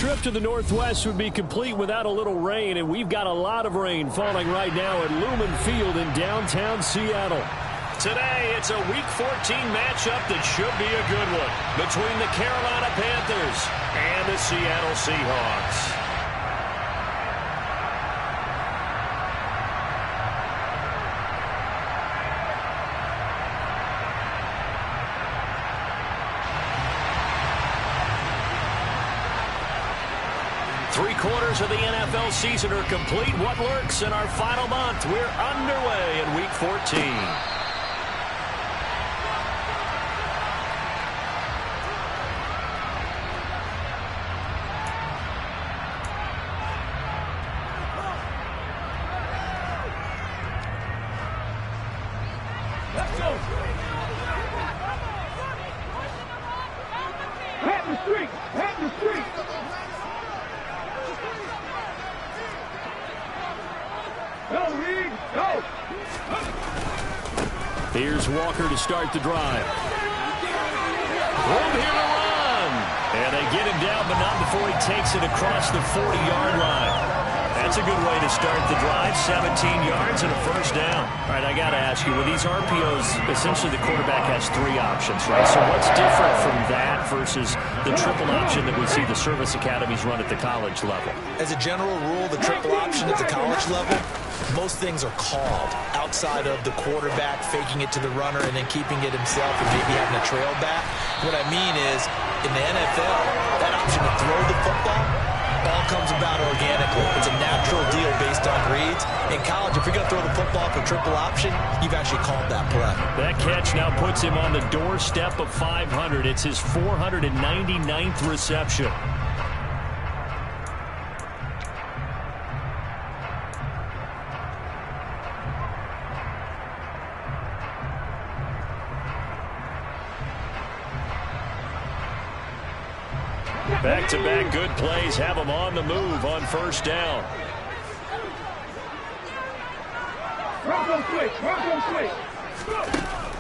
trip to the Northwest would be complete without a little rain, and we've got a lot of rain falling right now at Lumen Field in downtown Seattle. Today, it's a Week 14 matchup that should be a good one between the Carolina Panthers and the Seattle Seahawks. Three-quarters of the NFL season are complete. What works in our final month? We're underway in Week 14. Let's go. Pat the street. Pat the street. Go, Reed. Go. Here's Walker to start the drive. Room here to run. And they get him down, but not before he takes it across the 40-yard line. That's a good way to start the drive. 17 yards and a first down. All right, I got to ask you, with these RPOs, essentially the quarterback has three options, right? So what's different from that versus the triple option that we see the service academies run at the college level? As a general rule, the triple option at the college level, most things are called outside of the quarterback faking it to the runner and then keeping it himself and maybe having a trail back. What I mean is, in the NFL, that option to throw the football all comes about organically. It's a natural deal based on reads. In college, if you're going to throw the football for triple option, you've actually called that play. That catch now puts him on the doorstep of 500. It's his 499th reception. Back-to-back good plays have him on the move on first down.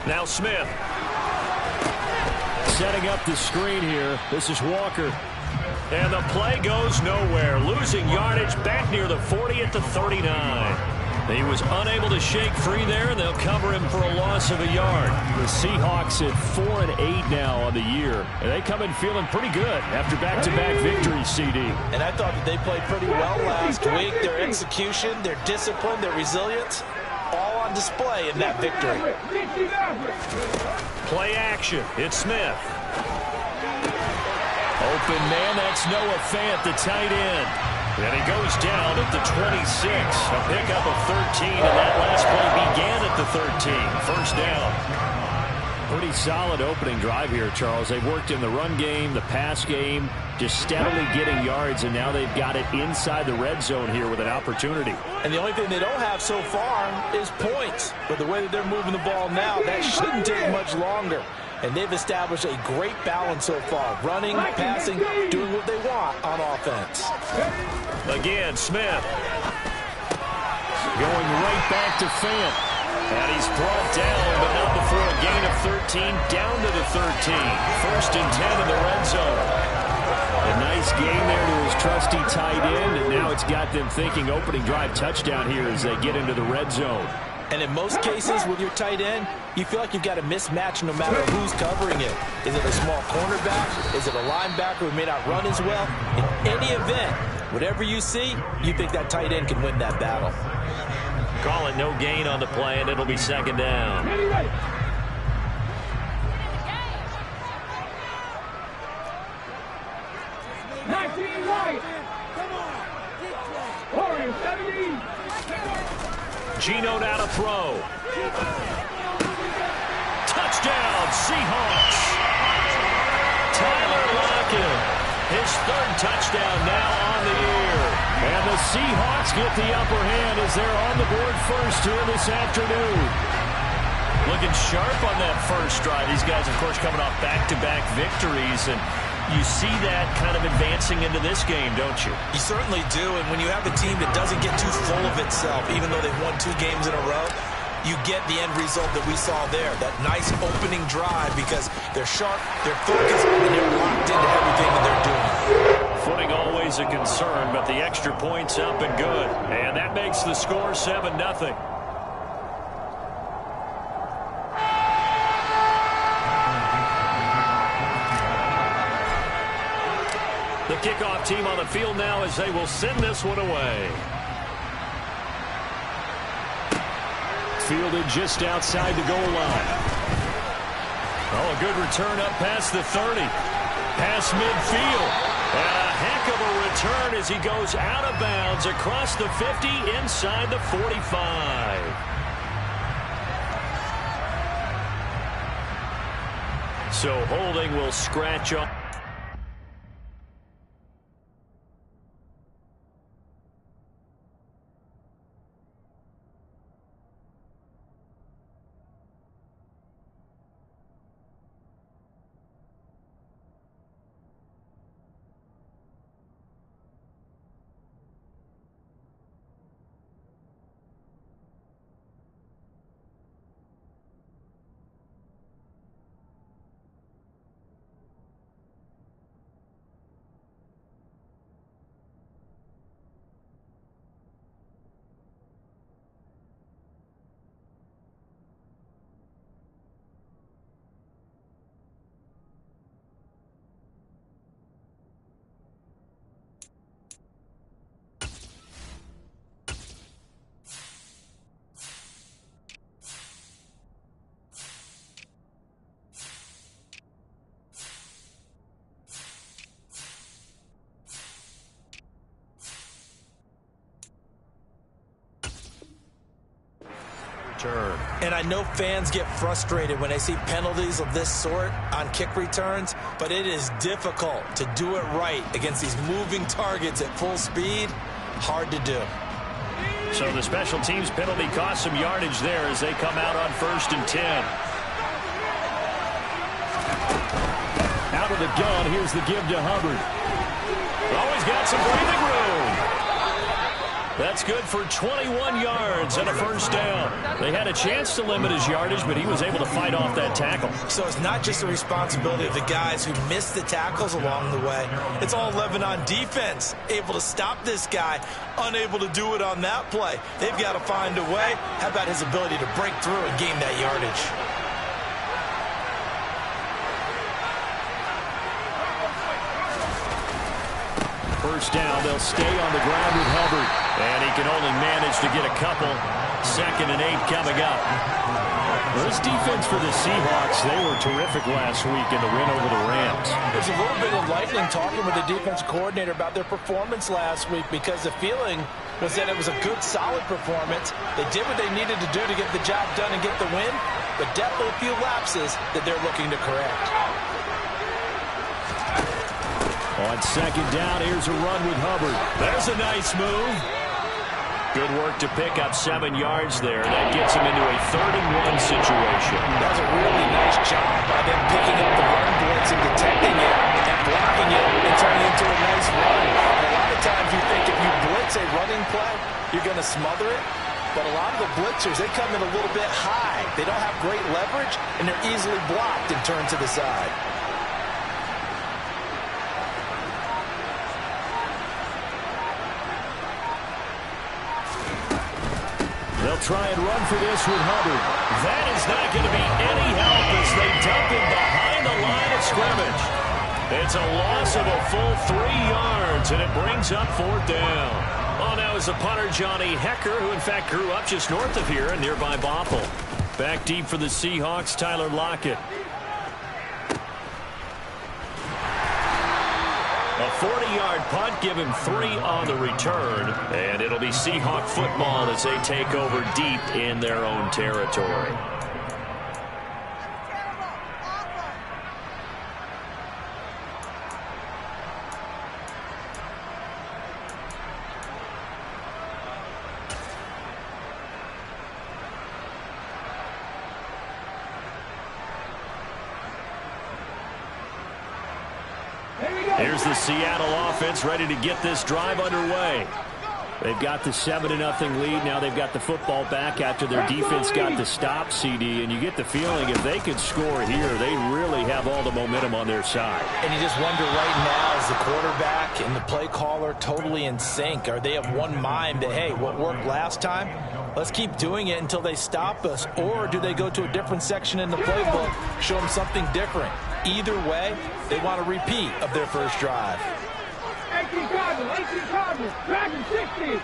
Now Smith. Setting up the screen here. This is Walker. And the play goes nowhere. Losing yardage back near the 40 at the 39. He was unable to shake free there, and they'll cover him for a loss of a yard. The Seahawks at 4-8 now on the year. And they come in feeling pretty good after back-to-back victories, CD. And I thought that they played pretty well last week. Their execution, their discipline, their resilience, all on display in that victory. Play action. It's Smith. Open man, that's Noah Fant, the tight end. And he goes down at the 26. A pickup of 13, and that last play began at the 13. First down. Pretty solid opening drive here, Charles. They've worked in the run game, the pass game, just steadily getting yards, and now they've got it inside the red zone here with an opportunity. And the only thing they don't have so far is points. But the way that they're moving the ball now, that shouldn't take much longer. And they've established a great balance so far. Running, passing, doing what they want on offense. Again, Smith. Going right back to Fant. And he's brought down, but not before a gain of 13, down to the 13. First and 10 in the red zone. A nice game there to his trusty tight end, and now it's got them thinking opening drive touchdown here as they get into the red zone. And in most cases with your tight end, you feel like you've got a mismatch no matter who's covering it. Is it a small cornerback? Is it a linebacker who may not run as well? In any event, whatever you see, you think that tight end can win that battle. Call it no gain on the play, and it'll be second down. Gino now to throw. Touchdown, Seahawks. Tyler Lockett, his third touchdown now on the year. And the Seahawks get the upper hand as they're on the board first here this afternoon. Looking sharp on that first drive. These guys, of course, coming off back-to-back victories, and you see that kind of advancing into this game, don't you? You certainly do, and when you have a team that doesn't get too full of itself, even though they've won 2 games in a row, you get the end result that we saw there, that nice opening drive, because they're sharp, they're focused, and they're locked into everything that they're doing. Footing always a concern, but the extra point's up and good. And that makes the score 7-0. The kickoff team on the field now as they will send this one away. Fielded just outside the goal line. Oh, a good return up past the 30. Past midfield. And a heck of a return as he goes out of bounds across the 50 inside the 45. So holding will scratch up. And I know fans get frustrated when they see penalties of this sort on kick returns, but it is difficult to do it right against these moving targets at full speed. Hard to do. So the special teams penalty cost some yardage there as they come out on 1st and 10. Out of the gun, here's the give to Hubbard. Always got some breathing room. That's good for 21 yards and a first down. They had a chance to limit his yardage, but he was able to fight off that tackle. So it's not just the responsibility of the guys who missed the tackles along the way. It's all 11 on defense, able to stop this guy, unable to do it on that play. They've got to find a way. How about his ability to break through and gain that yardage? First down, they'll stay on the ground with Hubbard. And he can only manage to get a couple. 2nd and 8 coming up. Well, this defense for the Seahawks, they were terrific last week in the win over the Rams. There's a little bit of lightning talking with the defense coordinator about their performance last week because the feeling was that it was a good, solid performance. They did what they needed to do to get the job done and get the win, but definitely a few lapses that they're looking to correct. On 2nd down, here's a run with Hubbard. There's a nice move. Good work to pick up 7 yards there. That gets him into a 3rd-and-1 situation. That was a really nice job by them picking up the run blitz and detecting it and blocking it and turning it into a nice run. And a lot of times you think if you blitz a running play, you're going to smother it. But a lot of the blitzers, they come in a little bit high. They don't have great leverage, and they're easily blocked and turned to the side. They'll try and run for this with Hubbard. That is not going to be any help as they dump him behind the line of scrimmage. It's a loss of a full 3 yards, and it brings up 4th down. Oh, now is the punter, Johnny Hecker, who in fact grew up just north of here in nearby Bothell. Back deep for the Seahawks, Tyler Lockett. A 40-yard punt, give him 3 on the return, and it'll be Seahawk football as they take over deep in their own territory. Here's the Seattle offense ready to get this drive underway. They've got the 7-0 lead. Now they've got the football back after their defense got the stop, CD. And you get the feeling if they could score here, they really have all the momentum on their side. And you just wonder right now, is the quarterback and the play caller totally in sync? Are they of one mind that, hey, what worked last time, let's keep doing it until they stop us? Or do they go to a different section in the playbook, show them something different? Either way, they want a repeat of their first drive. 18 Cardinals, Dragon 60.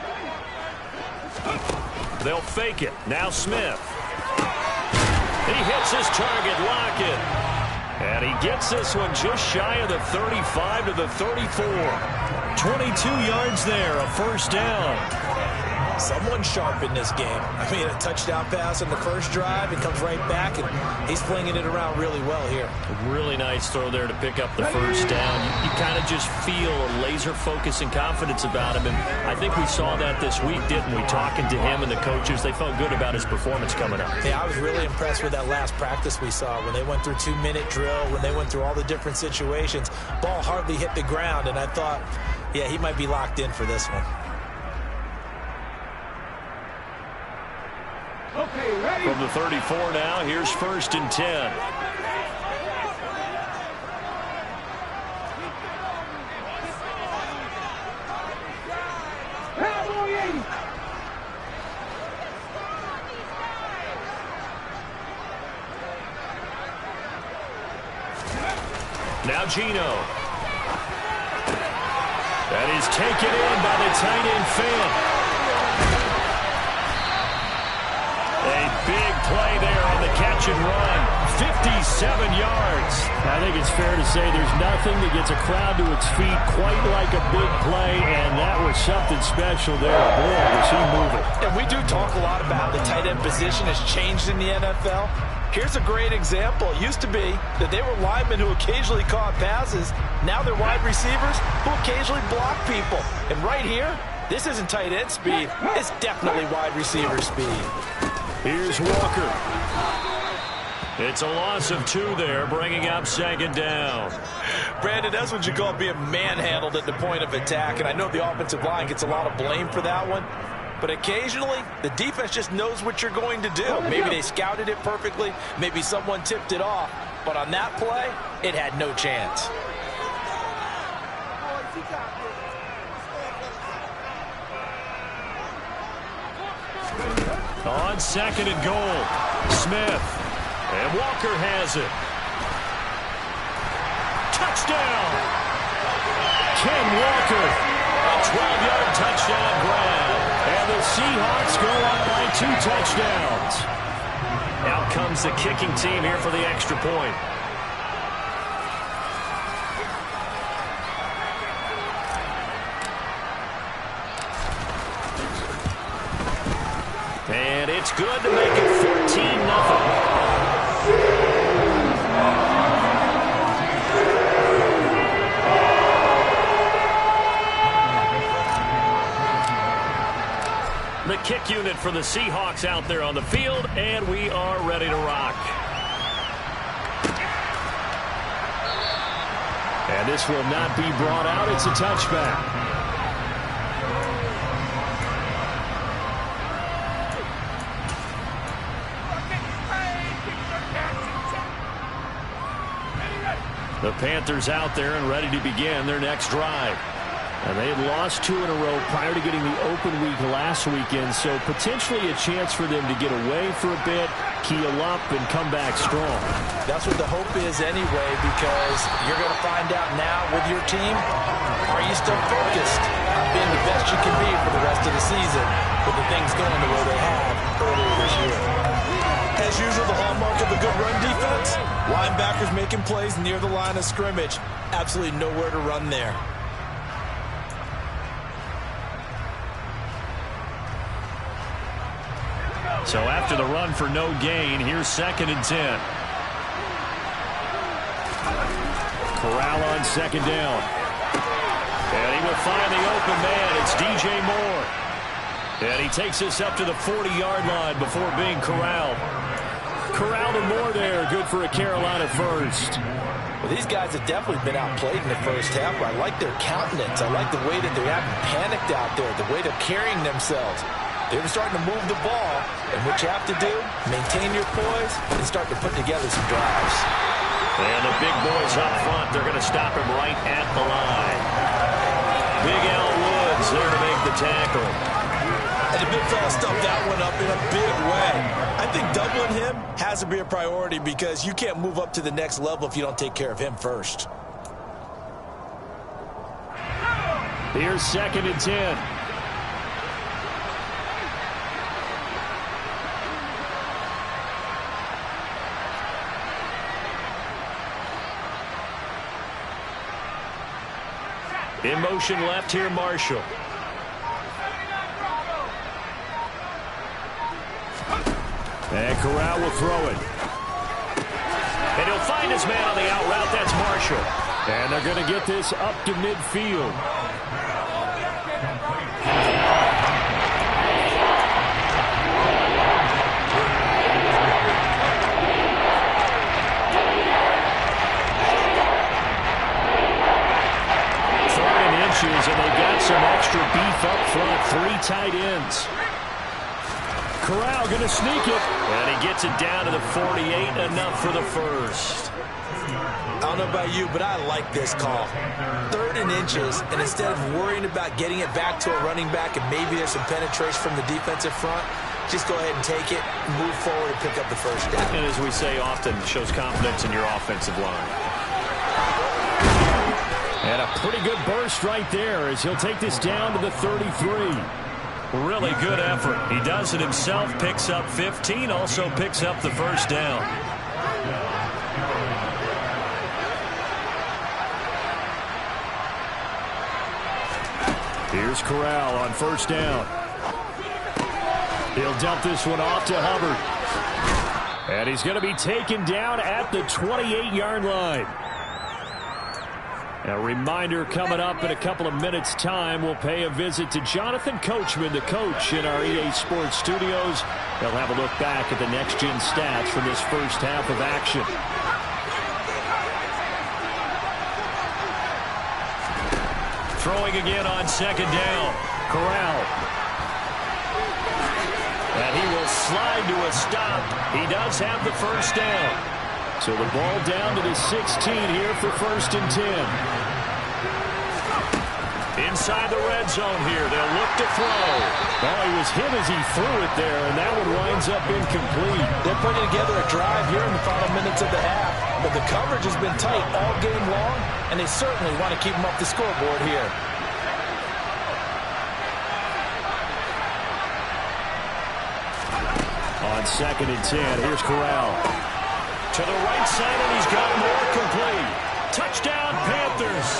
They'll fake it. Now Smith. He hits his target, Lockett. And he gets this one just shy of the 35 to the 34. 22 yards there, a first down. Someone sharp in this game. I mean, a touchdown pass on the first drive, it comes right back, and he's flinging it around really well here. Really nice throw there to pick up the first down. You kind of just feel a laser focus and confidence about him, and I think we saw that this week, didn't we? Talking to him and the coaches, they felt good about his performance coming up. Yeah, I was really impressed with that last practice we saw when they went through 2-minute drill, when they went through all the different situations. Ball hardly hit the ground, and I thought, yeah, he might be locked in for this one. Okay, ready? From the 34 now, here's 1st and 10. Cowboy 80. Now Gino. That is taken in by the tight end Fant. A big play there on the catch and run. 57 yards. I think it's fair to say there's nothing that gets a crowd to its feet quite like a big play, and that was something special there. Boy, was he moving. And we do talk a lot about how the tight end position has changed in the NFL. Here's a great example. It used to be that they were linemen who occasionally caught passes. Now they're wide receivers who occasionally block people. And right here, this isn't tight end speed. It's definitely wide receiver speed. Here's Walker. It's a loss of 2 there, bringing up 2nd down. Brandon, that's what you call being manhandled at the point of attack. And I know the offensive line gets a lot of blame for that one. But occasionally, the defense just knows what you're going to do. Maybe they scouted it perfectly. Maybe someone tipped it off. But on that play, it had no chance. On 2nd and goal, Smith. And Walker has it. Touchdown! Ken Walker. A 12-yard touchdown grab. And the Seahawks go on by 2 touchdowns. Out comes the kicking team here for the extra point. And it's good to make it 14-0. The kick unit for the Seahawks out there on the field, and we are ready to rock. And this will not be brought out. It's a touchback. The Panthers out there and ready to begin their next drive. And they had lost 2 in a row prior to getting the open week last weekend, so potentially a chance for them to get away for a bit, keel up, and come back strong. That's what the hope is anyway, because you're going to find out now with your team, are you still focused on being the best you can be for the rest of the season with the things going the way they have earlier this year? As usual, the hallmark of a good run defense, linebackers making plays near the line of scrimmage. Absolutely nowhere to run there. So after the run for no gain, here's 2nd and 10. Corral on 2nd down. And he will find the open man. It's DJ Moore. And he takes this up to the 40-yard line before being corralled. Corral to Moore there. Good for a Carolina first. Well, these guys have definitely been outplayed in the first half, but I like their countenance. I like the way that they haven't panicked out there, the way they're carrying themselves. They're starting to move the ball, and what you have to do, maintain your poise and start to put together some drives. And the big boys up front, they're going to stop him right at the line. Big Al Woods there to make the tackle. And the big fella stuffed that one up in a big way. I think doubling him has to be a priority because you can't move up to the next level if you don't take care of him first. Here's 2nd and 10. In motion left here, Marshall. And Corral will throw it. And he'll find his man on the out route. That's Marshall. And they're going to get this up to midfield. And they've got some extra beef up front. 3 tight ends. Corral going to sneak it. And he gets it down to the 48. Enough for the first. I don't know about you, but I like this call. 3rd and inches, and instead of worrying about getting it back to a running back and maybe there's some penetration from the defensive front, just go ahead and take it, move forward, and pick up the first down. And as we say often, shows confidence in your offensive line. And a pretty good burst right there as he'll take this down to the 33. Really good effort. He does it himself, picks up 15, also picks up the first down. Here's Corral on 1st down. He'll dump this one off to Hubbard. And he's going to be taken down at the 28-yard line. A reminder coming up in a couple of minutes' time. We'll pay a visit to Jonathan Coachman, the coach in our EA Sports studios. They'll have a look back at the next-gen stats from this first half of action. Throwing again on 2nd down. Corral. And he will slide to a stop. He does have the first down. So the ball down to the 16 here for 1st and 10. Inside the red zone here. They'll look to throw. Oh, he was hit as he threw it there, and that one winds up incomplete. They're putting together a drive here in the final minutes of the half, but the coverage has been tight all game long, and they certainly want to keep them up the scoreboard here. On 2nd and 10, here's Corral. To the right side, and he's got more complete. Touchdown, Panthers.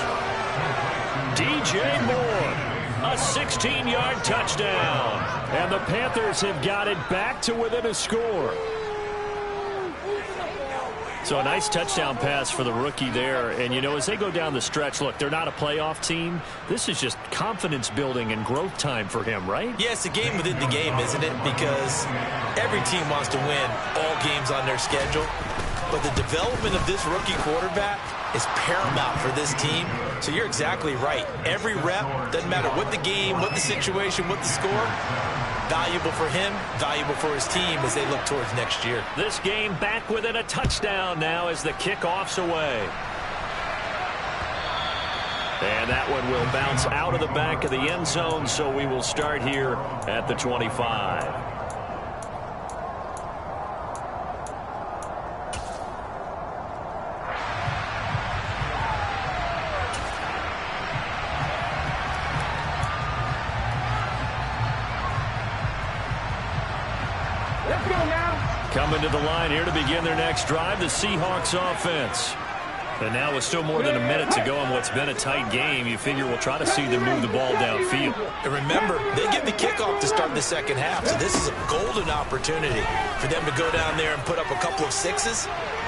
DJ Moore, a 16-yard touchdown. And the Panthers have got it back to within a score. So a nice touchdown pass for the rookie there. And, you know, as they go down the stretch, look, they're not a playoff team. This is just confidence building and growth time for him, right? Yeah, it's a game within the game, isn't it? Because every team wants to win all games on their schedule. But the development of this rookie quarterback is paramount for this team. So you're exactly right. Every rep, doesn't matter what the game, what the situation, what the score, valuable for him, valuable for his team as they look towards next year. This game back within a touchdown now as the kickoff's away. And that one will bounce out of the back of the end zone, so we will start here at the 25. Coming to the line here to begin their next drive, the Seahawks offense. And now with still more than a minute to go in what's been a tight game, you figure we'll try to see them move the ball downfield. And remember, they get the kickoff to start the second half, so this is a golden opportunity for them to go down there and put up a couple of sixes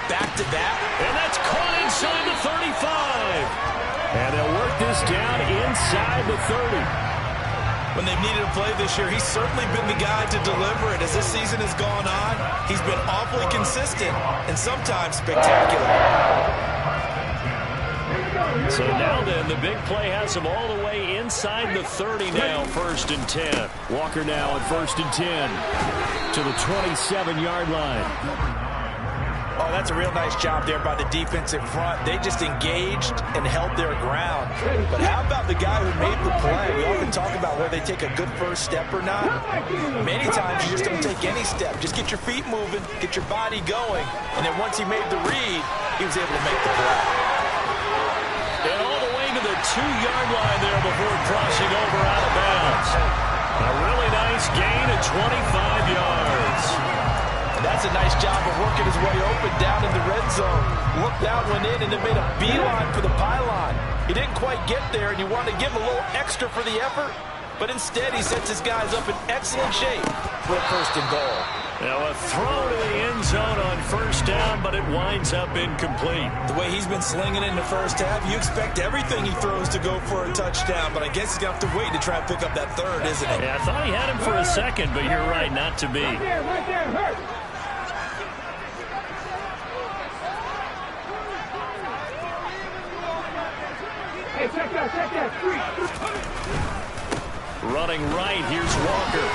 back-to-back. And that's caught inside the 35. And they'll work this down inside the 30. When they've needed a play this year, he's certainly been the guy to deliver it. As this season has gone on, he's been awfully consistent and sometimes spectacular. So now then, the big play has him all the way inside the 30 now, 1st and 10. Walker now at 1st and 10 to the 27-yard line. Oh, that's a real nice job there by the defensive front. They just engaged and held their ground. But how about the guy who made the play? We often talk about whether they take a good first step or not. Many times you just don't take any step. Just get your feet moving, get your body going, and then once he made the read, he was able to make the play. And all the way to the 2-yard line there before crossing over out of bounds. A really nice gain of 25 yards. That's a nice job of working his way open down in the red zone. Looked out, went in, and then made a beeline for the pylon. He didn't quite get there, and you want to give him a little extra for the effort, but instead he sets his guys up in excellent shape for a 1st and goal. Now a throw to the end zone on 1st down, but it winds up incomplete. The way he's been slinging it in the first half, you expect everything he throws to go for a touchdown, but I guess he's going to have to wait to try and pick up that 3rd, isn't it? Yeah, I thought he had him for a second, but you're right, not to be. Right there, hurt. Hey, check that, Running right, here's Walker.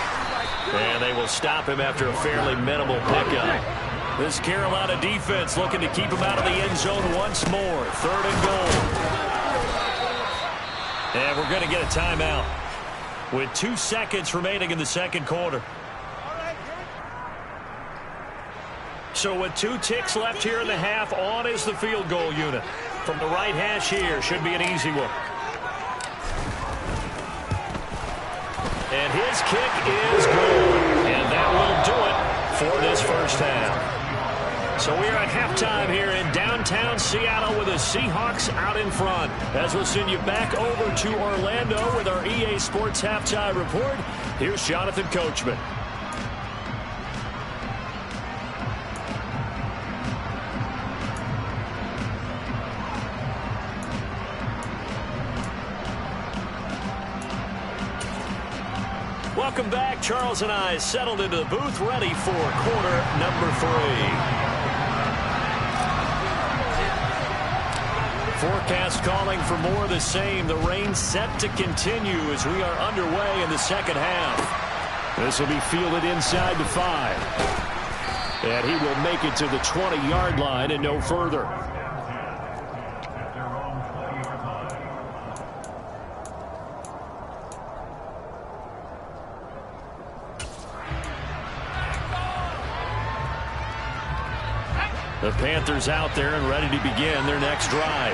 And they will stop him after a fairly minimal pickup. This Carolina defense looking to keep him out of the end zone once more. 3rd and goal. And we're going to get a timeout with 2 seconds remaining in the 2nd quarter. So with 2 ticks left here in the half, on is the field goal unit. From the right hash here, should be an easy one. And his kick is good. And that will do it for this 1st half. So we are at halftime here in downtown Seattle with the Seahawks out in front. As we'll send you back over to Orlando with our EA Sports Halftime Report, here's Jonathan Coachman. Welcome back. Charles and I settled into the booth, ready for quarter number 3. Forecast calling for more of the same. The rain set to continue as we are underway in the 2nd half. This will be fielded inside the 5. And he will make it to the 20-yard line and no further. The Panthers out there and ready to begin their next drive.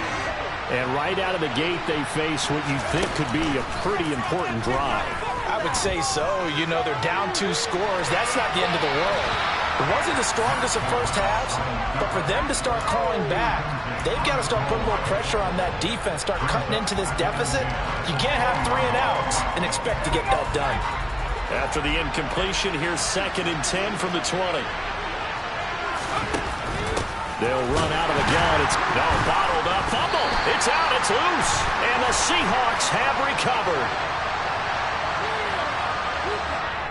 And right out of the gate, they face what you think could be a pretty important drive. I would say so. You know, they're down 2 scores. That's not the end of the world. It wasn't the strongest of first halves, but for them to start calling back, they've got to start putting more pressure on that defense, start cutting into this deficit. You can't have 3 and outs and expect to get that done. After the incompletion, here's 2nd and 10 from the 20. They'll run out of the gun. It's bottled up. Fumble. It's out. It's loose. And the Seahawks have recovered.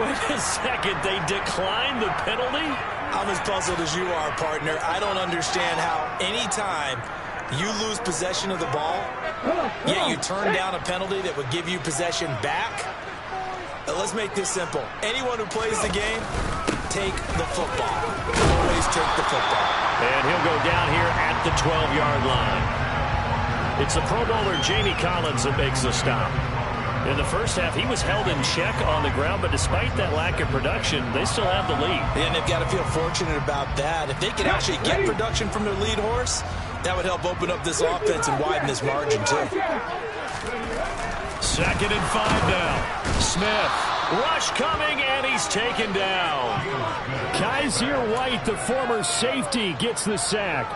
Wait a second. They declined the penalty? I'm as puzzled as you are, partner. I don't understand how any time you lose possession of the ball, yet you turn down a penalty that would give you possession back. Let's make this simple. Anyone who plays the game, take the football. Always take the football. And he'll go down here at the 12-yard line. It's the Pro Bowler Jamie Collins that makes the stop. In the first half, he was held in check on the ground, but despite that lack of production, they still have the lead. And they've got to feel fortunate about that. If they could actually get production from their lead horse, that would help open up this offense and widen this margin, too. 2nd and 5 now. Smith. Rush coming, and he's taken down. Kaiser White, the former safety, gets the sack.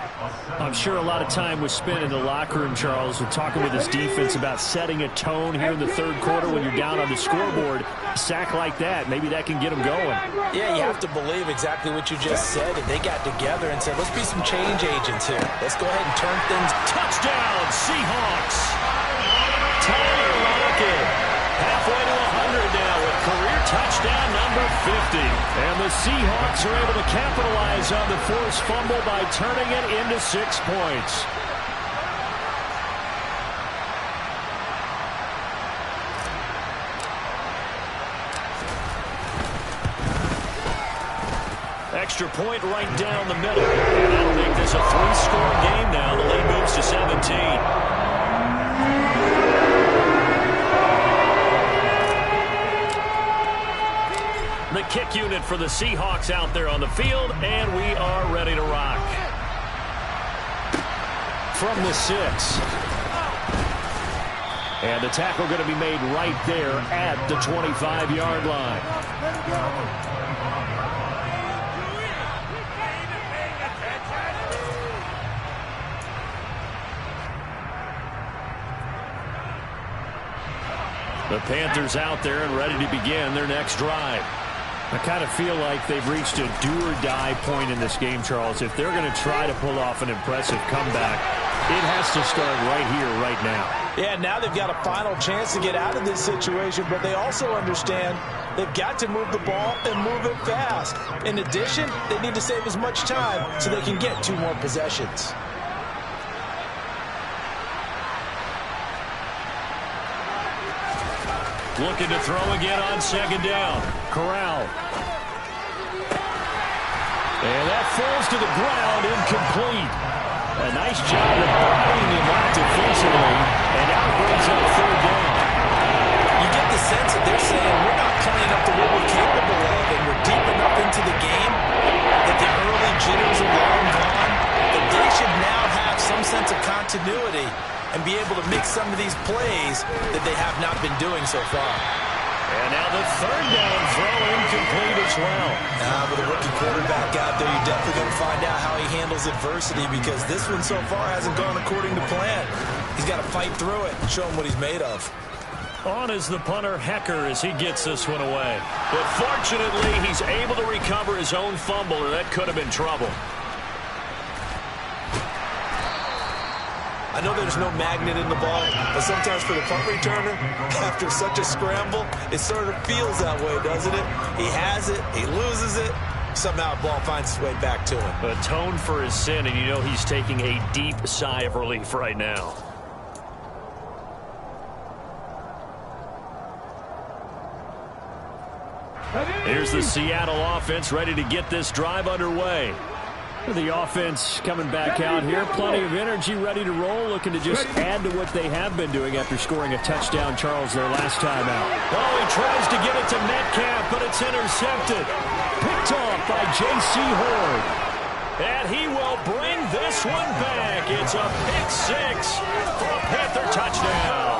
I'm sure a lot of time was spent in the locker room, Charles, with talking with his defense about setting a tone here in the 3rd quarter when you're down on the scoreboard. A sack like that, maybe that can get them going. Yeah, you have to believe exactly what you just said. And they got together and said, let's be some change agents here. Let's go ahead and turn things. Touchdown, Seahawks. Tyler Lockett, halfway to 100 now with career touchdown number 50. And the Seahawks are able to capitalize on the forced fumble by turning it into 6 points. extra point right down the middle. And that'll make this a 3-score game now. The lead moves to 17. The kick unit for the Seahawks out there on the field, and we are ready to rock. From the 6. And the tackle going to be made right there at the 25-yard line. The Panthers out there and ready to begin their next drive. I kind of feel like they've reached a do-or-die point in this game, Charles. If they're going to try to pull off an impressive comeback, it has to start right here, right now. Yeah, now they've got a final chance to get out of this situation, but they also understand they've got to move the ball and move it fast. In addition, they need to save as much time so they can get 2 more possessions. Looking to throw again on 2nd down. Corral. And that falls to the ground, incomplete. A nice job of bodying him up defensively, and now brings up 3rd down. You get the sense that they're saying we're not playing up to what we're capable of, and we're deep enough into the game that the early jitters are long gone, that they should now have some sense of continuity and be able to make some of these plays that they have not been doing so far. And now the 3rd down throw incomplete as well. With a rookie quarterback out there, you're definitely going to find out how he handles adversity, because this one so far hasn't gone according to plan. He's got to fight through it and show him what he's made of. On is the punter, Hecker, as he gets this one away. But fortunately, he's able to recover his own fumble, or that could have been trouble. I know there's no magnet in the ball, but sometimes for the punt returner, after such a scramble, it sort of feels that way, doesn't it? He has it, he loses it, somehow the ball finds its way back to him. Atone for his sin, and you know he's taking a deep sigh of relief right now. Here's the Seattle offense ready to get this drive underway. The offense coming back out here. Plenty of energy, ready to roll, looking to just add to what they have been doing after scoring a touchdown, Charles, their last time out. Oh, he tries to get it to Metcalf, but it's intercepted. Picked off by J.C. Horn. And he will bring this one back. It's a pick 6 for a Panther touchdown.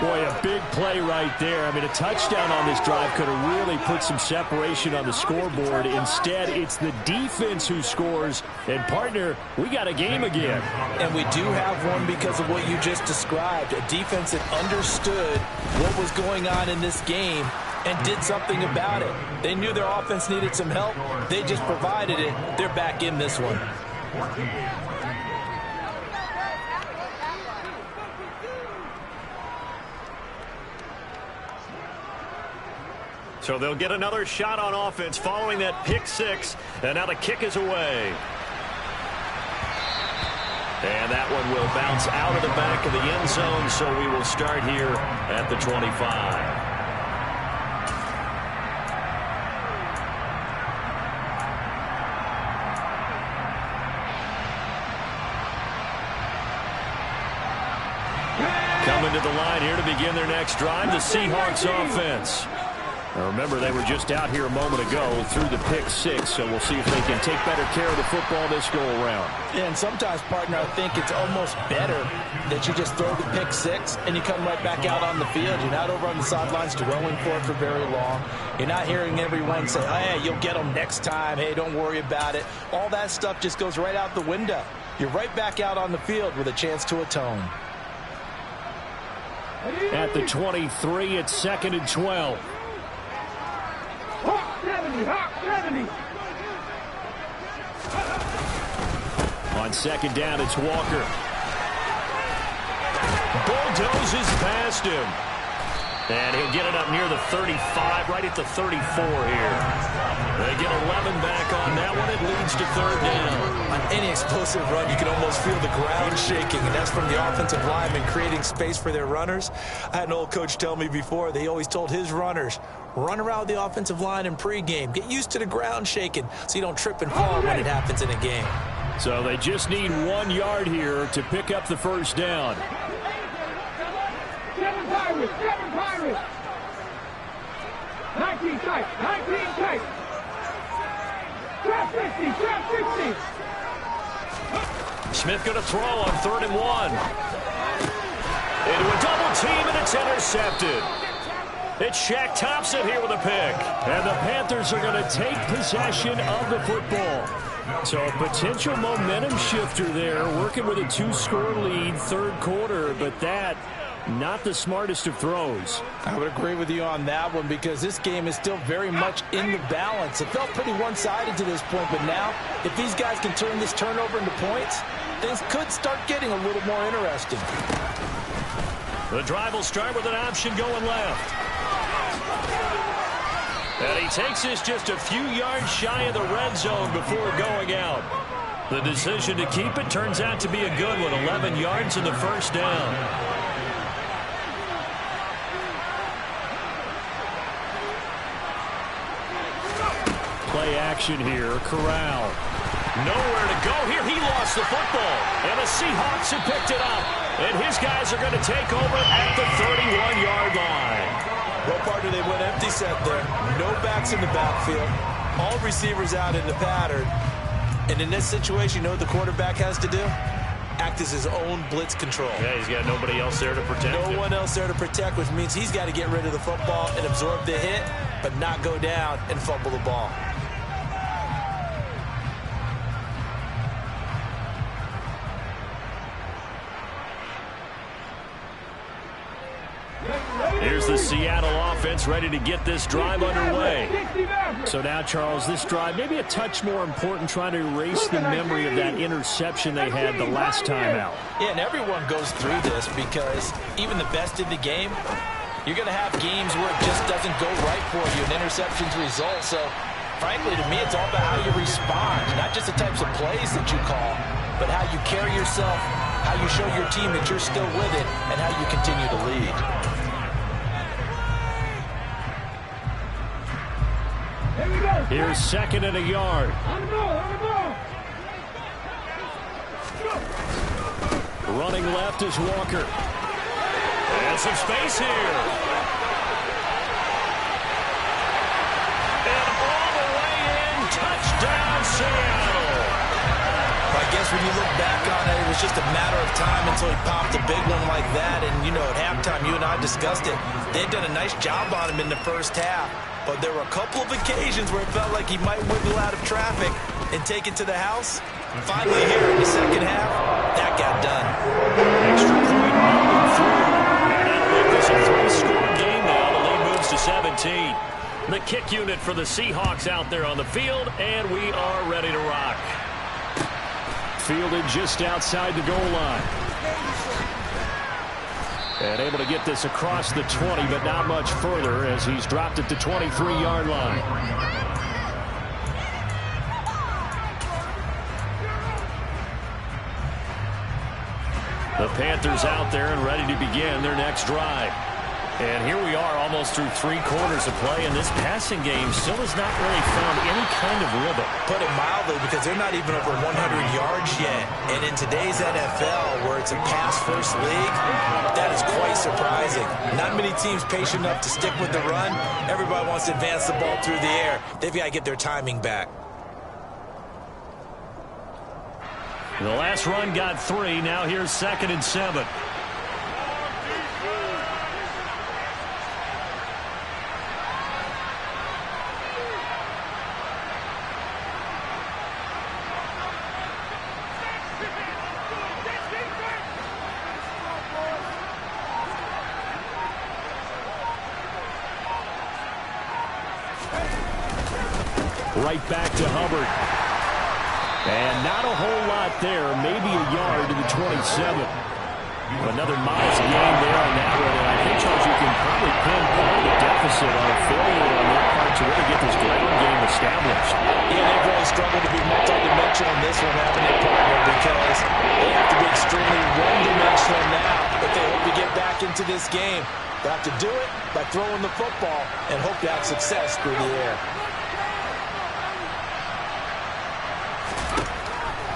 Boy, a big play right there. I mean, a touchdown on this drive could have really put some separation on the scoreboard. Instead, it's the defense who scores. And, partner, we got a game again. And we do have one because of what you just described. A defense that understood what was going on in this game and did something about it. They knew their offense needed some help. They just provided it. They're back in this one. So they'll get another shot on offense following that pick 6. And now the kick is away. And that one will bounce out of the back of the end zone, so we will start here at the 25. Coming to the line here to begin their next drive, the Seahawks offense. Now remember, they were just out here a moment ago through the pick 6, so we'll see if they can take better care of the football this go-around. Yeah, and sometimes, partner, I think it's almost better that you just throw the pick 6 and you come right back out on the field. You're not over on the sidelines dwelling for it for very long. You're not hearing everyone say, oh, hey, you'll get them next time. Hey, don't worry about it. All that stuff just goes right out the window. You're right back out on the field with a chance to atone. At the 23, it's 2nd and 12. Hawk 70, Hawk 70. On 2nd down, it's Walker. Bulldozes past him. And he'll get it up near the 35, right at the 34 here. They get 11 back on that one. It leads to third down. On any explosive run, you can almost feel the ground shaking, and that's from the offensive linemen creating space for their runners. I had an old coach tell me before, they always told his runners, run around the offensive line in pregame. Get used to the ground shaking so you don't trip and fall when it happens in a game. So they just need 1 yard here to pick up the first down. 7 Pirates, 7 Pirates. 19 tight, 19 tight. Trap 50, trap 50. Smith going to throw on 3rd and 1. Into a double team, and it's intercepted. It's Shaq Thompson here with a pick. And the Panthers are going to take possession of the football. So a potential momentum shifter there, working with a 2-score lead, third quarter, but that not the smartest of throws. I would agree with you on that one because this game is still very much in the balance. It felt pretty one-sided to this point, but now if these guys can turn this turnover into points, things could start getting a little more interesting. The drive will start with an option going left. And he takes this just a few yards shy of the red zone before going out. The decision to keep it turns out to be a good one. 11 yards in the first down. Play action here. Corral. Nowhere to go here. He lost the football. And the Seahawks have picked it up. And his guys are going to take over at the 31-yard line. Well, partner, they went empty set there. No backs in the backfield. All receivers out in the pattern. And in this situation, you know what the quarterback has to do? Act as his own blitz control. Yeah, he's got nobody else there to protect him. No one else there to protect, which means he's got to get rid of the football and absorb the hit, but not go down and fumble the ball. Here's the Seattle offense ready to get this drive underway. So now, Charles, this drive maybe a touch more important, trying to erase the memory of that interception they had the last time out. Yeah, and everyone goes through this because even the best in the game, you're going to have games where it just doesn't go right for you, and interceptions result. So, frankly, to me, it's all about how you respond, not just the types of plays that you call, but how you carry yourself, how you show your team that you're still with it, and how you continue to lead. Here's 2nd and a yard. On the ball. Running left is Walker. And some space here. And all the way in. Touchdown, Seattle. I guess when you look back on it, it was just a matter of time until he popped a big one like that. And, you know, at halftime, you and I discussed it. They'd done a nice job on him in the first half. But there were a couple of occasions where it felt like he might wiggle out of traffic and take it to the house. And finally here in the second half, that got done. Extra point moving through. And that'll make this a 3-score game now. The lead moves to 17. The kick unit for the Seahawks out there on the field, and we are ready to rock. Fielded just outside the goal line. And able to get this across the 20, but not much further as he's dropped it to 23-yard line. The Panthers out there and ready to begin their next drive. And here we are almost through 3 quarters of play, and this passing game still has not really found any kind of rhythm. Put it mildly, because they're not even over 100 yards yet. And in today's NFL, where it's a pass-first league, that is quite surprising. Not many teams patient enough to stick with the run. Everybody wants to advance the ball through the air. They've got to get their timing back. The last run got 3. Now here's 2nd and 7. Right back to Hubbard. And not a whole lot there, maybe a yard to the 27. Another modest gain there on that one, and I think, Charles, you can probably pin part of the deficit on a failure on their part to really get this ground game established. Yeah, they've really struggled to be multi-dimensional in this one, haven't they, partner? Because they have to be extremely one-dimensional now if they hope to get back into this game. They have to do it by throwing the football and hope to have success through the air.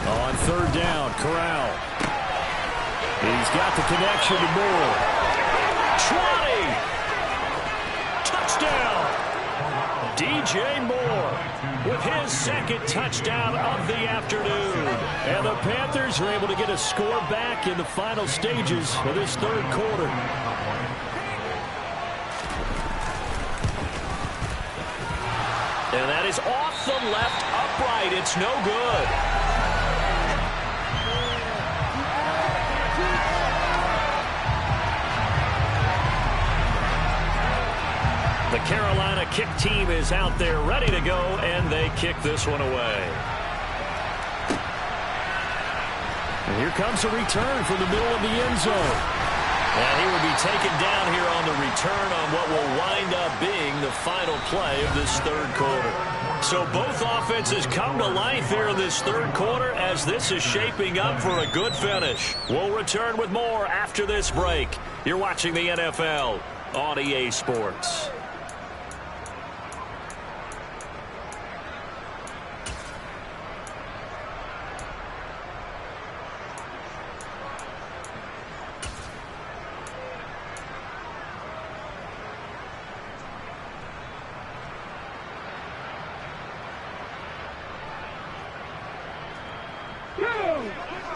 On third down, Corral. He's got the connection to Moore. 20! Touchdown! DJ Moore with his second touchdown of the afternoon. And the Panthers are able to get a score back in the final stages of this third quarter. And that is off the left upright. It's no good. The Carolina kick team is out there ready to go, and they kick this one away. And here comes a return from the middle of the end zone. And he will be taken down here on the return on what will wind up being the final play of this third quarter. So both offenses come to life here in this third quarter as this is shaping up for a good finish. We'll return with more after this break. You're watching the NFL on EA Sports.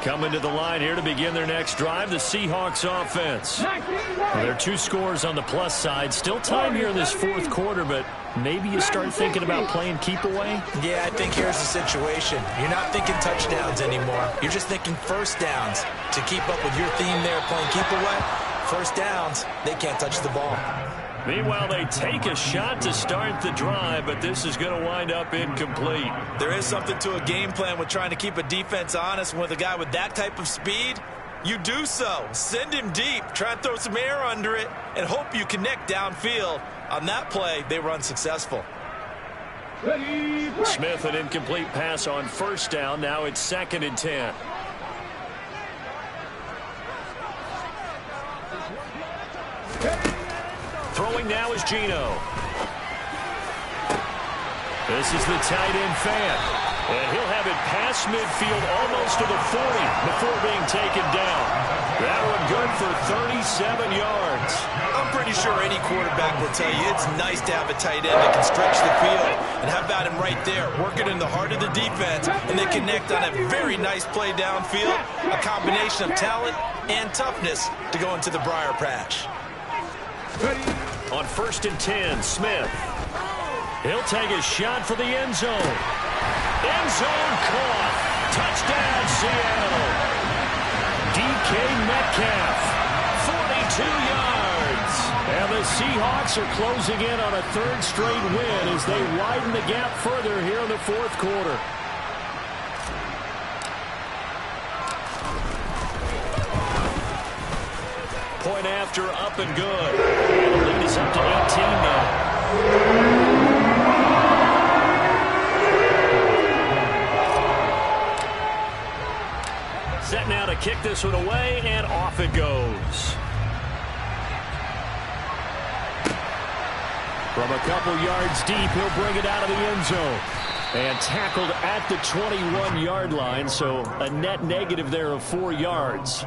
Coming to the line here to begin their next drive, the Seahawks offense. There are two scores on the plus side. Still time here in this fourth quarter, but maybe you start thinking about playing keep away? Yeah, I think here's the situation. You're not thinking touchdowns anymore. You're just thinking first downs. To keep up with your theme there, playing keep away, first downs, they can't touch the ball. Meanwhile, they take a shot to start the drive, but this is going to wind up incomplete. There is something to a game plan with trying to keep a defense honest. With a guy with that type of speed, you do so. Send him deep, try and throw some air under it, and hope you connect downfield. On that play, they were unsuccessful. Smith, an incomplete pass on first down. Now it's 2nd and 10. Throwing now is Geno. This is the tight end fan. And he'll have it past midfield almost to the 40 before being taken down. That one good for 37 yards. I'm pretty sure any quarterback will tell you it's nice to have a tight end that can stretch the field. And how about him right there, working in the heart of the defense, and they connect on a very nice play downfield. A combination of talent and toughness to go into the briar patch. On 1st and 10, Smith. He'll take a shot for the end zone. End zone caught. Touchdown, Seattle. DK Metcalf, 42 yards. And the Seahawks are closing in on a third straight win as they widen the gap further here in the fourth quarter. Point after, up and good. And the lead is up to 18 now. Set now to kick this one away, and off it goes. From a couple yards deep, he'll bring it out of the end zone. And tackled at the 21-yard line, so a net negative there of 4 yards.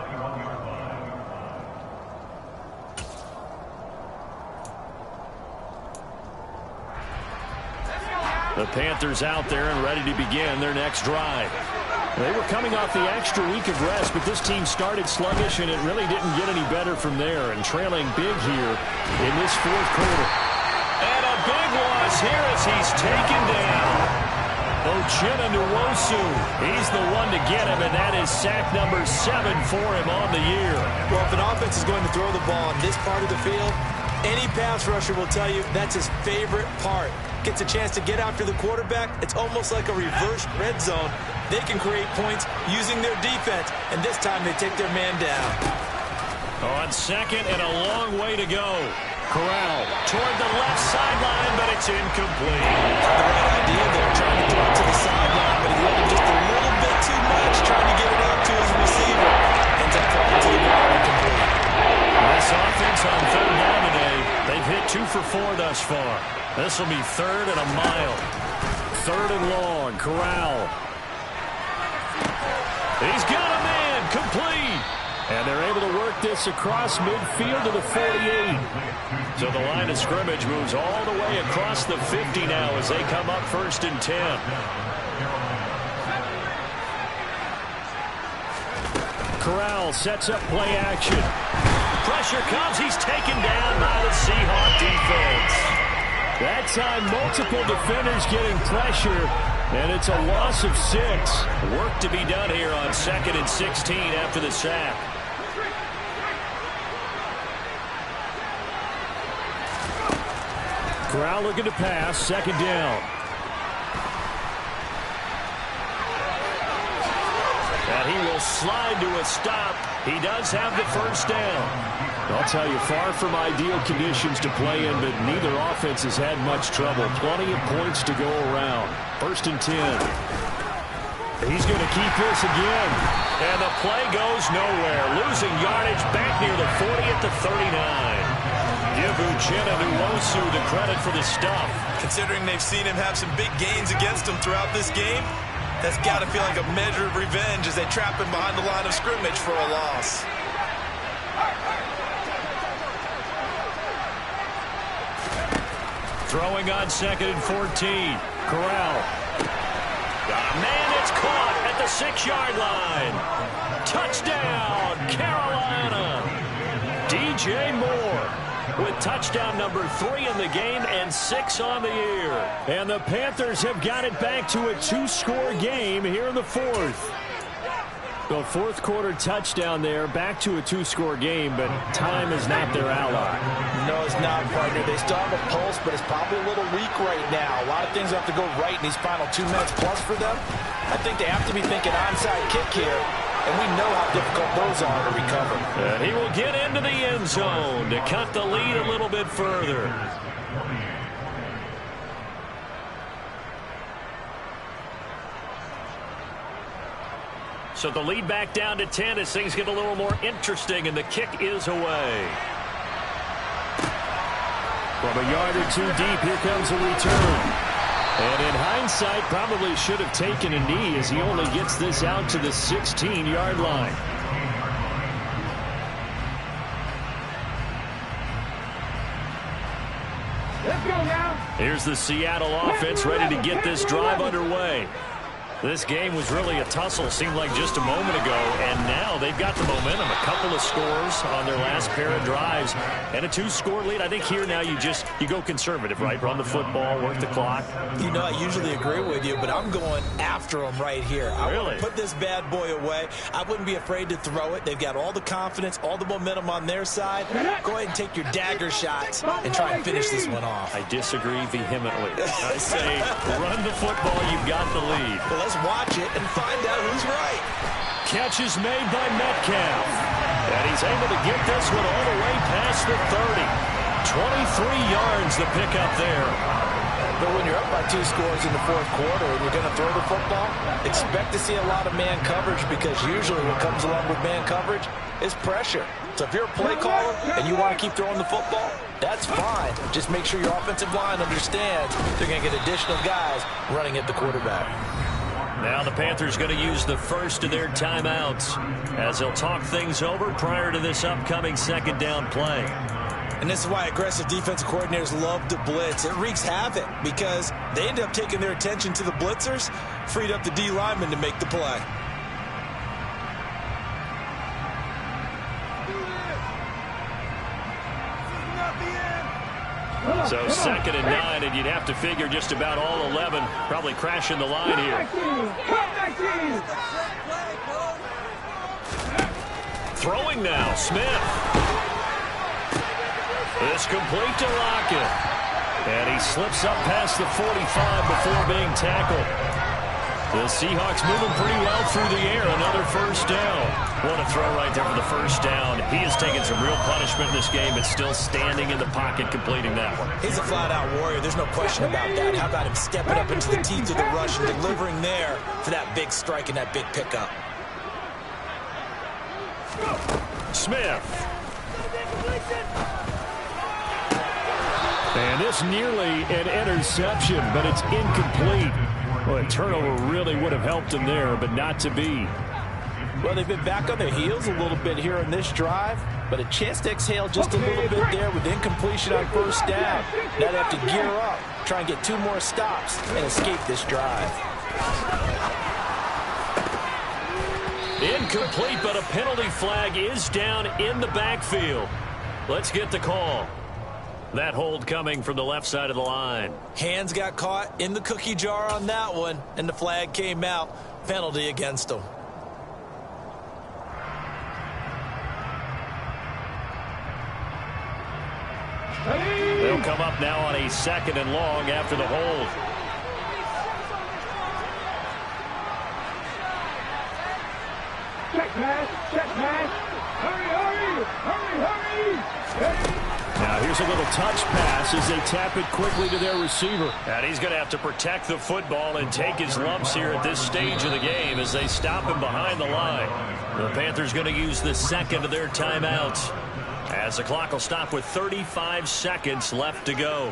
The Panthers out there and ready to begin their next drive. They were coming off the extra week of rest, but this team started sluggish, and it really didn't get any better from there, and trailing big here in this fourth quarter. And a big loss here as he's taken down. Uchenna Nwosu, he's the one to get him, and that is sack number 7 for him on the year. Well, if an offense is going to throw the ball on this part of the field, any pass rusher will tell you that's his favorite part. Gets a chance to get after the quarterback. It's almost like a reverse red zone. They can create points using their defense, and this time they take their man down. On second and a long way to go. Corral toward the left sideline, but it's incomplete. Had the right idea there, trying to throw it to the sideline, but he let him just a little bit too much, trying to get it out to his receiver. Ends up falling to the ground incomplete. This offense on third down today, they've hit 2 for 4 thus far. This will be third and a mile. Third and long, Corral. He's got a man, complete. And they're able to work this across midfield to the 48. So the line of scrimmage moves all the way across the 50 now as they come up 1st and 10. Corral sets up play action. Pressure comes. He's taken down by the Seahawk defense. That time, multiple defenders getting pressure, and it's a loss of 6. Work to be done here on 2nd and 16 after the sack. Corral looking to pass, 2nd down. And he will slide to a stop. He does have the 1st down. I'll tell you, far from ideal conditions to play in, but neither offense has had much trouble. Plenty of points to go around. 1st and 10. He's going to keep this again. And the play goes nowhere. Losing yardage back near the 40 at the 39. Give Uchenna Nwosu the credit for the stuff. Considering they've seen him have some big gains against him throughout this game, that's got to feel like a measure of revenge as they trap him behind the line of scrimmage for a loss. Throwing on 2nd and 14. Corral. Got a man that's caught at the 6-yard line. Touchdown, Carolina. DJ Moore with touchdown number 3 in the game and 6 on the year. And the Panthers have got it back to a 2-score game here in the 4th. The 4th quarter touchdown there, back to a 2-score game, but time is not their ally. No, it's not, partner. They still have a pulse, but it's probably a little weak right now. A lot of things have to go right in these final 2 minutes plus for them. I think they have to be thinking onside kick here, and we know how difficult those are to recover. And he will get into the end zone to cut the lead a little bit further. So the lead back down to 10 as things get a little more interesting, and the kick is away. From a yard or 2 deep, here comes a return. And in hindsight, probably should have taken a knee as he only gets this out to the 16-yard line. Let's go now. Here's the Seattle offense ready to get this drive underway. This game was really a tussle, seemed like just a moment ago, and now they've got the momentum. A couple of scores on their last pair of drives, and a 2-score lead. I think here now you go conservative, right? Run the football, work the clock. You know, I usually agree with you, but I'm going after them right here. I really want to put this bad boy away. I wouldn't be afraid to throw it. They've got all the confidence, all the momentum on their side. Go ahead and take your dagger shots and try and finish this one off. I disagree vehemently. I say run the football, you've got the lead. Well, let's watch it and find out who's right. Catch is made by Metcalf. And he's able to get this one all the way past the 30. 23 yards the pickup there. But when you're up by 2 scores in the 4th quarter and you're going to throw the football, expect to see a lot of man coverage, because usually what comes along with man coverage is pressure. So if you're a play caller and you want to keep throwing the football, that's fine. Just make sure your offensive line understands they're going to get additional guys running at the quarterback. Now the Panthers going to use the first of their timeouts as they'll talk things over prior to this upcoming 2nd down play. And this is why aggressive defensive coordinators love to blitz. It wreaks havoc because they end up taking their attention to the blitzers, freed up the D lineman to make the play. So 2nd and 9, and you'd have to figure just about all 11 probably crashing the line here. Throwing now, Smith. It's complete to Lockett. And he slips up past the 45 before being tackled. The Seahawks moving pretty well through the air. Another first down. What a throw right there for the first down. He has taken some real punishment in this game, but still standing in the pocket completing that one. He's a flat-out warrior. There's no question about that. How about him stepping up into the teeth of the rush and delivering there for that big strike and that big pickup. Smith. And this nearly an interception, but it's incomplete. Well, a turnover really would have helped him there, but not to be. Well, they've been back on their heels a little bit here on this drive, but a chance to exhale just a little bit there with incompletion on first down. Now they have to gear up, try and get 2 more stops, and escape this drive. Incomplete, but a penalty flag is down in the backfield. Let's get the call. That hold coming from the left side of the line. Hands got caught in the cookie jar on that one, and the flag came out. Penalty against them. They'll come up now on a 2nd and long after the hold. Check pass, hurry, hurry, hurry, hurry. Now here's a little touch pass as they tap it quickly to their receiver. And he's going to have to protect the football and take his lumps here at this stage of the game as they stop him behind the line. The Panthers going to use the 2nd of their timeouts as the clock will stop with 35 seconds left to go.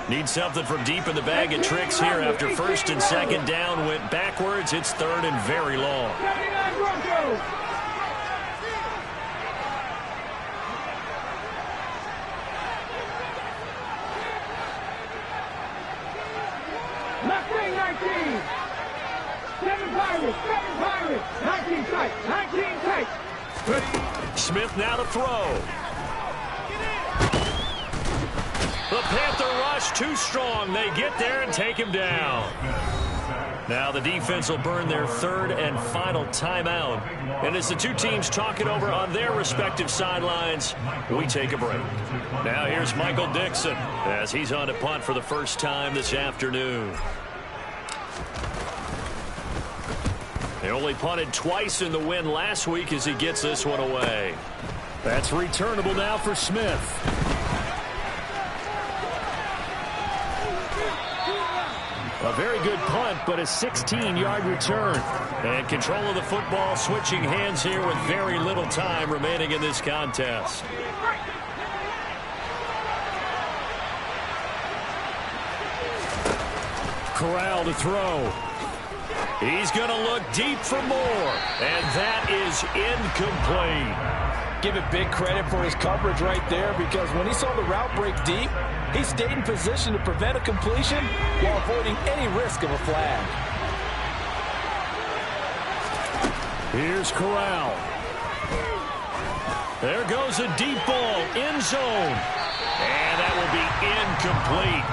Need something from deep in the bag of tricks here after 1st and 2nd down went backwards. It's 3rd and very long. Left wing 19. 7 Pirates. 19 tight. Smith now to throw. The Panther rush too strong. They get there and take him down. Now the defense will burn their 3rd and final timeout. And as the two teams talk it over on their respective sidelines, we take a break. Now here's Michael Dixon as he's on to punt for the first time this afternoon. They only punted twice in the win last week as he gets this one away. That's returnable now for Smith. A very good punt, but a 16-yard return. And control of the football switching hands here with very little time remaining in this contest. Corral to throw. He's going to look deep for more. And that is incomplete. Give it big credit for his coverage right there, because when he saw the route break deep, he stayed in position to prevent a completion while avoiding any risk of a flag. Here's Corral. There goes a deep ball, end zone. And that will be incomplete.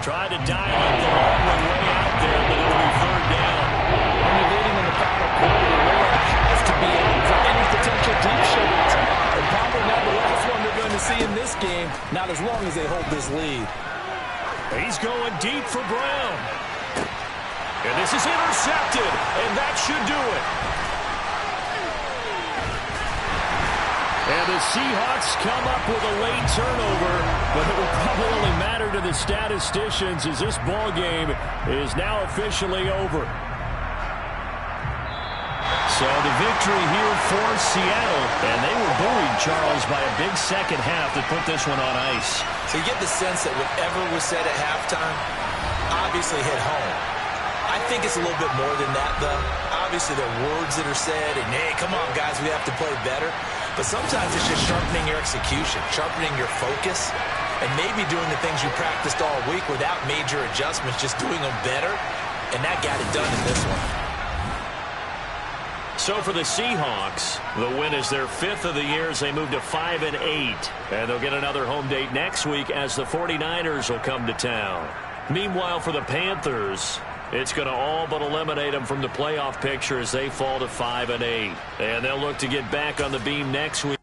Tried to dial up the long way out there, but it'll be 3rd down. When you're leading in the final quarter, the runner has to be in for any potential deep shots. And probably not the last one they're going to see in this game, not as long as they hold this lead. He's going deep for Brown. And this is intercepted, and that should do it. And the Seahawks come up with a late turnover, but it will probably only matter to the statisticians as this ball game is now officially over. So the victory here for Seattle, and they were buoyed, Charles, by a big second half that put this one on ice. So you get the sense that whatever was said at halftime obviously hit home. I think it's a little bit more than that, though. Obviously, there are words that are said, and, hey, come on, guys, we have to play better. But sometimes it's just sharpening your execution, sharpening your focus, and maybe doing the things you practiced all week without major adjustments, just doing them better, and that got it done in this one. So for the Seahawks, the win is their 5th of the year as they move to 5-8. And they'll get another home date next week as the 49ers will come to town. Meanwhile, for the Panthers, it's going to all but eliminate them from the playoff picture as they fall to 5-8. And they'll look to get back on the beam next week.